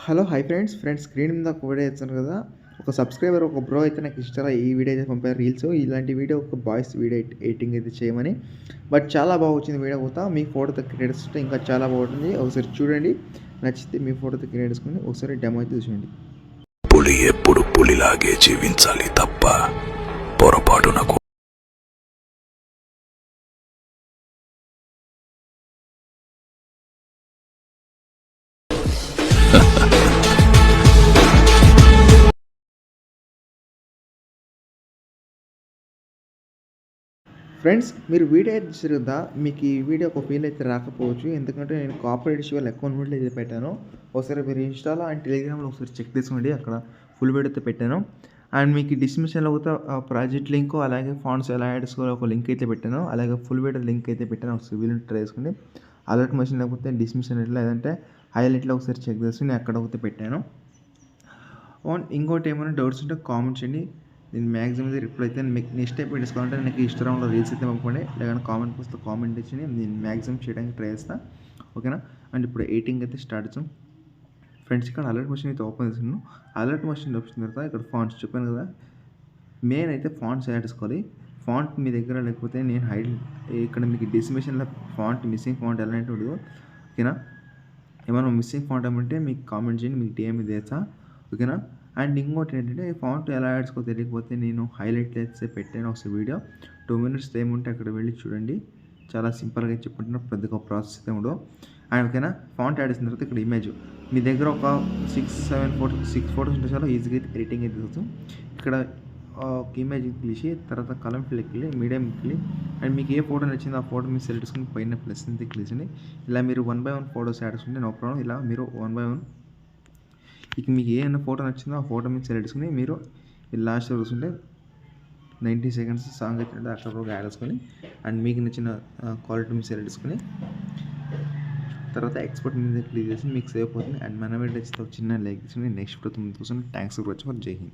Hello hi friends screen మీద ఒక video ఇచ్చాను కదా. ఒక సబ్స్క్రైబర్ ఒక బ్రో అయితే నాకు ఇష్టంగా ఈ వీడియో అయితే పంపారు రీల్స్. ఇలాంటి వీడియో ఒక బాయ్స్ వీడియో ఎడిటింగ్ అయితే చేయమని. బట్ చాలా బాగా వచ్చింది వీడియో కూడా. మీ ఫోటోతో క్రియేట్ చేస్తే ఇంకా చాలా బాగుంటుంది. ఒకసారి చూడండి, నచ్చితే మీ ఫోటోతో క్రియేట్ చేసుకుని ఒకసారి డెమో అయితే చూడండి. పులి ఎప్పుడు పులిలాగే జీవించాలి తప్ప పొరపాటునకు ఫ్రెండ్స్ మీరు వీడియో అయితే చూసారు కదా, మీకు ఈ వీడియో ఒక ఫీల్ అయితే రాకపోవచ్చు. ఎందుకంటే నేను కాపరేట్ ఇష్యూ వల్ల అకౌంట్ కూడా అయితే పెట్టాను. ఒకసారి మీరు ఇన్స్టాలో అండ్ టెలిగ్రామ్లో ఒకసారి చెక్ చేసుకోండి, అక్కడ ఫుల్ వీడియో అయితే పెట్టాను. అండ్ మీకు డిస్క్రిప్షన్లో కూడా ప్రాజెక్ట్ లింక్ అలాగే ఫాంట్స్ ఎలా యాడ్ చేసుకోవాలో ఒక లింక్ అయితే పెట్టాను. అలాగే ఫుల్ వీడియో లింక్ అయితే పెట్టాను. ఒకసారి వీలు ట్రై చేసుకోండి. అలర్ట్ మెషిన్ లేకపోతే డిస్క్రిప్షన్ లేదంటే హైలైట్లో ఒకసారి చెక్ చేసుకుని అక్కడ ఒకటి పెట్టాను. ఇంకోటి ఏమైనా డౌట్స్ ఉంటే కామెంట్ చేయండి. నేను మ్యాక్సిమం అయితే రిప్లై అయితే మీకు నెక్స్ట్ టైప్ తీసుకోవాలంటే నాకు ఇన్స్టాగ్రామ్లో రీల్స్ అయితే పంపండి, లేదంటే కామెంట్ వస్తే కామెంట్ ఇచ్చి నేను మ్యాక్సిమం చేయడానికి ట్రై చేస్తాను. ఓకేనా. అండ్ ఇప్పుడు ఎడిటింగ్ అయితే స్టార్ట్ చేస్తాం ఫ్రెండ్స్. ఇక్కడ అలర్ట్ మెషిన్ అయితే ఓపెన్ చేసాను. అలర్ట్ మెషిన్ వచ్చిన తర్వాత ఇక్కడ ఫాంట్స్ చెప్పాను కదా, మెయిన్ అయితే ఫాంట్స్ యాడ్ చేసుకోవాలి. ఫాంట్ మీ దగ్గర లేకపోతే నేను ఇక్కడ మీకు డిస్క్రిప్షన్లో ఫాంట్ మిస్సింగ్ ఫాంట్ ఎలా అంటే ఉండదు. ఓకేనా. ఏమైనా మిస్సింగ్ ఫాంట్ ఏమంటే మీకు కామెంట్ చేయండి, మీకు డిఎం చేస్తా. ఓకేనా. అండ్ ఇంకోటి ఏంటంటే ఫాంట్ ఎలా యాడ్స్కో తెలియకపోతే నేను హైలైట్ అయితే పెట్టాను ఒకసారి వీడియో. 2 minutes టైం ఉంటే అక్కడ వెళ్ళి చూడండి. చాలా సింపుల్గా చెప్పుకుంటున్నా, పెద్దగా ప్రాసెస్ అయితే ఉండవు. అండ్ ఓకేనా. ఫాంట్ యాడ్ చేసిన తర్వాత ఇక్కడ ఇమేజ్ మీ దగ్గర ఒక 6 ఫోటోస్ ఉంటే చాలా ఈజీగా అయితే ఎడిటింగ్ అయితే వస్తుంది. ఇక్కడ ఒక ఇమేజ్ తీసి తర్వాత కలం ఫిల్కి వెళ్ళి మీడియం వెళ్ళి అండ్ మీకు ఏ ఫోటో నచ్చిందో ఆ ఫోటో మీరు సెలెక్ట్ చేసుకుని పైన ప్లస్ అయితే క్లిక్ చేయండి. ఇలా మీరు 1 by 1 ఫోటోస్ యాడ్ చేసుకుంటే నో ప్రాబ్లం. ఇలా మీరు 1 by 1 ఇక మీకు ఏ ఫోటో నచ్చిందో ఆ ఫోటో మీరు సెలెక్ట్ చేసుకుని మీరు లాస్ట్ చూస్తుంటే 90 seconds సాంగ్ అయితే అక్కడ యాడ్ చేసుకొని అండ్ మీకు నచ్చిన క్వాలిటీ మీరు సెలెక్ట్ చేసుకుని తర్వాత ఎక్స్పోర్ట్ మీద క్లిక్ చేసి మీకు సేవ్ అయిపోతుంది. అండ్ మన వీడియో చిన్న లైక్ చేసుకుని నెక్స్ట్ 9,000 థ్యాంక్స్ ఫర్ వాచింగ్. జై హింద్.